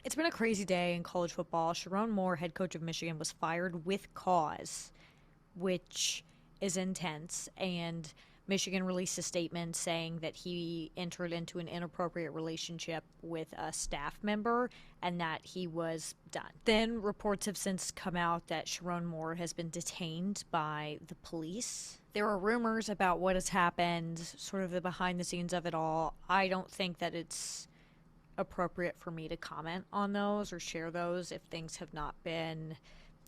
It's been a crazy day in college football. Sherrone Moore, head coach of Michigan, was fired with cause, which is intense. And Michigan released a statement saying that he entered into an inappropriate relationship with a staff member and that he was done. Then reports have since come out that Sherrone Moore has been detained by the police. There are rumors about what has happened, sort of the behind the scenes of it all. I don't think that it's appropriate for me to comment on those or share those if things have not been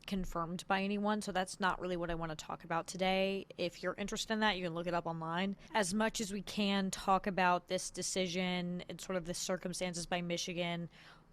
confirmed by anyone. So that's not really what I want to talk about today. If you're interested in that, you can look it up online. As much as we can talk about this decision and sort of the circumstances by Michigan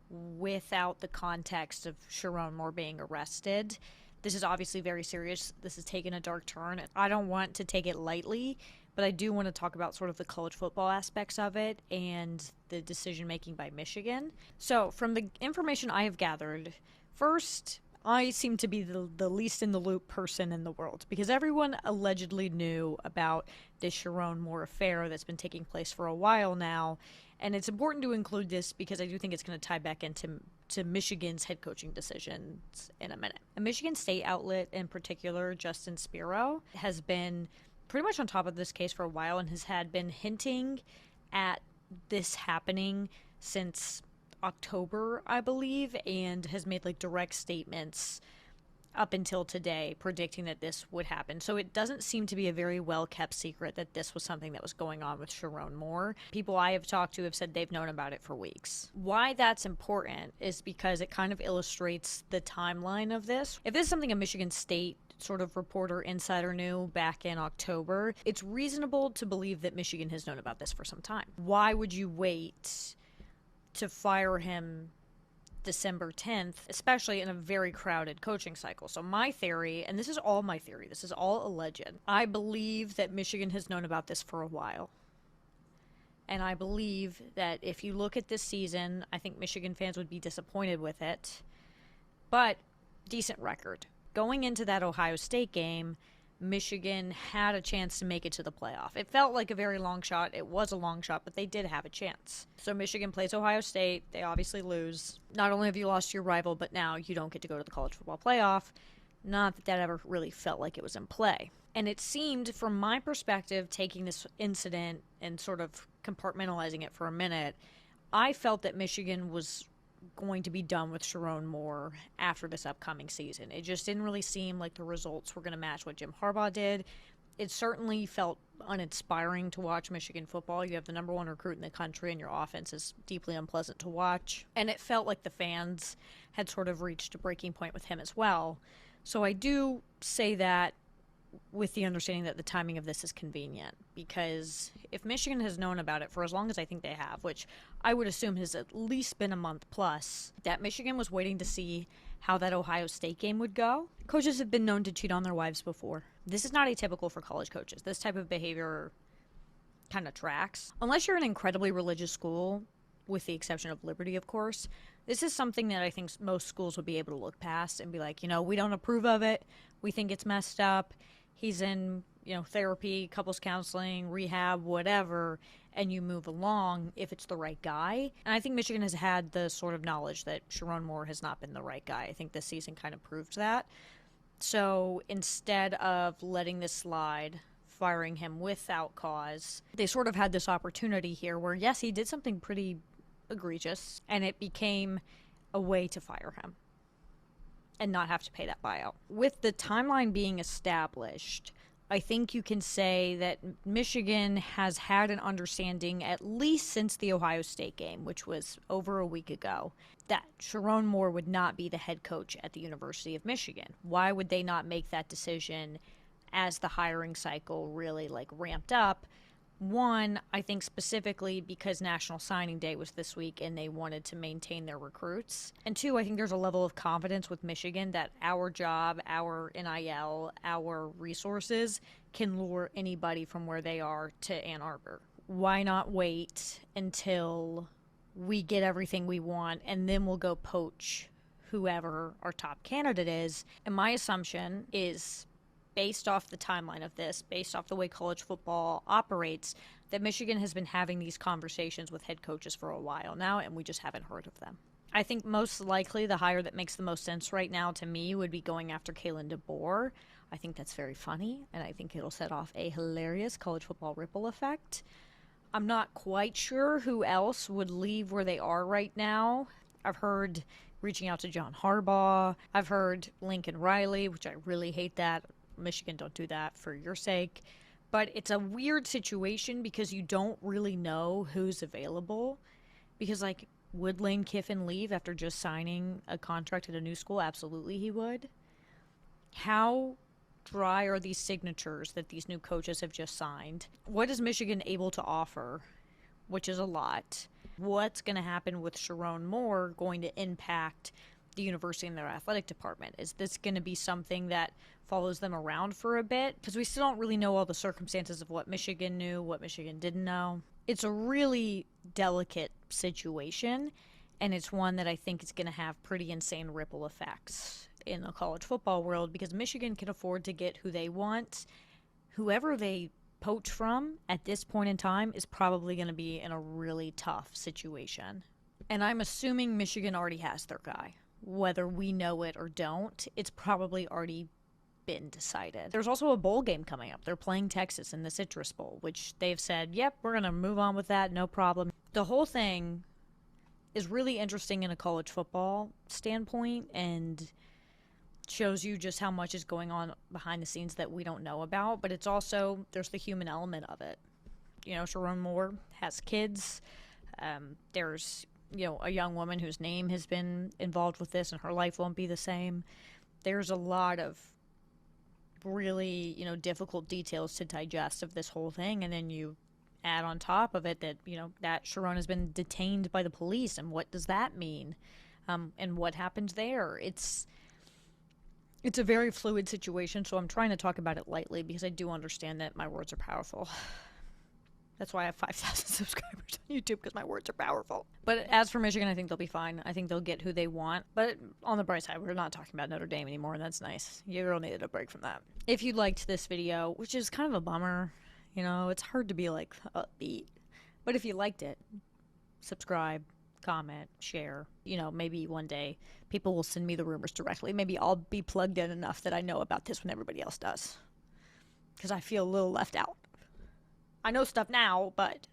without the context of Sherrone Moore being arrested. This is obviously very serious. This has taken a dark turn. I don't want to take it lightly, but I do want to talk about sort of the college football aspects of it and the decision making by Michigan. So, from the information I have gathered, first, I seem to be the least in the loop person in the world because everyone allegedly knew about this Sherrone Moore affair that's been taking place for a while now. And it's important to include this because I do think it's going to tie back into Michigan's head coaching decisions in a minute. A Michigan State outlet in particular, Justin Spiro, has been pretty much on top of this case for a while and has been hinting at this happening since October, I believe, and has made like direct statements up until today predicting that this would happen. So it doesn't seem to be a very well kept secret that this was something that was going on with Sherrone Moore. People I have talked to have said they've known about it for weeks. Why that's important is because it kind of illustrates the timeline of this. If this is something a Michigan State sort of reporter insider knew back in October, it's reasonable to believe that Michigan has known about this for some time. Why would you wait to fire him December 10th, especially in a very crowded coaching cycle? So my theory, and this is all my theory, this is all alleged, I believe that Michigan has known about this for a while. And I believe that if you look at this season, I think Michigan fans would be disappointed with it. But decent record. Going into that Ohio State game, Michigan had a chance to make it to the playoff. It felt like a very long shot. It was a long shot, but they did have a chance. So Michigan plays Ohio State. They obviously lose. Not only have you lost your rival, but now you don't get to go to the college football playoff. Not that that ever really felt like it was in play. And it seemed, from my perspective, taking this incident and sort of compartmentalizing it for a minute, I felt that Michigan was going to be done with Sherrone Moore after this upcoming season. It just didn't really seem like the results were going to match what Jim Harbaugh did. It certainly felt uninspiring to watch Michigan football. You have the number one recruit in the country and your offense is deeply unpleasant to watch. And it felt like the fans had sort of reached a breaking point with him as well. So I do say that with the understanding that the timing of this is convenient, because if Michigan has known about it for as long as I think they have, which I would assume has at least been a month plus, that Michigan was waiting to see how that Ohio State game would go. Coaches have been known to cheat on their wives before. This is not atypical for college coaches. This type of behavior kind of tracks. Unless you're an incredibly religious school, with the exception of Liberty, of course, this is something that I think most schools would be able to look past and be like, we don't approve of it. We think it's messed up. He's in, therapy, couples counseling, rehab, whatever, and you move along if it's the right guy. And I think Michigan has had the sort of knowledge that Sherrone Moore has not been the right guy. I think this season kind of proved that. So instead of letting this slide, firing him without cause, they sort of had this opportunity here where, yes, he did something pretty egregious, and it became a way to fire him and not have to pay that buyout. With the timeline being established, I think you can say that Michigan has had an understanding, at least since the Ohio State game, which was over a week ago, that Sherrone Moore would not be the head coach at the University of Michigan. Why would they not make that decision as the hiring cycle really ramped up? One, I think specifically because National Signing Day was this week and they wanted to maintain their recruits. And two, I think there's a level of confidence with Michigan that our job, our NIL, our resources can lure anybody from where they are to Ann Arbor. Why not wait until we get everything we want and then we'll go poach whoever our top candidate is? And my assumption is, based off the timeline of this, based off the way college football operates, that Michigan has been having these conversations with head coaches for a while now, and we just haven't heard of them. I think most likely the hire that makes the most sense right now to me would be going after Kalen DeBoer. I think that's very funny, and I think it'll set off a hilarious college football ripple effect. I'm not quite sure who else would leave where they are right now. I've heard reaching out to John Harbaugh. I've heard Lincoln Riley, which I really hate that. Michigan, don't do that for your sake. But it's a weird situation because you don't really know who's available. Because, like, would Lane Kiffin leave after just signing a contract at a new school? Absolutely he would. How dry are these signatures that these new coaches have just signed? What is Michigan able to offer? Which is a lot. What's going to happen with Sherrone Moore going to impact the university and their athletic department? Is this going to be something that follows them around for a bit? Because we still don't really know all the circumstances of what Michigan knew, what Michigan didn't know. It's a really delicate situation, and it's one that I think is going to have pretty insane ripple effects in the college football world, because Michigan can afford to get who they want. Whoever they poach from at this point in time is probably going to be in a really tough situation. And I'm assuming Michigan already has their guy. Whether we know it or don't, it's probably already been decided. There's also a bowl game coming up. They're playing Texas in the Citrus Bowl, which they've said, yep, we're going to move on with that, no problem. The whole thing is really interesting in a college football standpoint and shows you just how much is going on behind the scenes that we don't know about. But it's also, there's the human element of it. You know, Sherrone Moore has kids. There's, you know, a young woman whose name has been involved with this and her life won't be the same. There's a lot of really, you know, difficult details to digest of this whole thing. And then you add on top of it that, you know, that Sherrone has been detained by the police, and what does that mean? And what happened there? It's a very fluid situation, so I'm trying to talk about it lightly because I do understand that my words are powerful. That's why I have 5,000 subscribers on YouTube, because my words are powerful. But as for Michigan, I think they'll be fine. I think they'll get who they want. But on the bright side, we're not talking about Notre Dame anymore, and that's nice. You girl needed a break from that. If you liked this video, which is kind of a bummer, you know, it's hard to be, like, upbeat. But if you liked it, subscribe, comment, share. You know, maybe one day people will send me the rumors directly. Maybe I'll be plugged in enough that I know about this when everybody else does. Because I feel a little left out. I know stuff now, but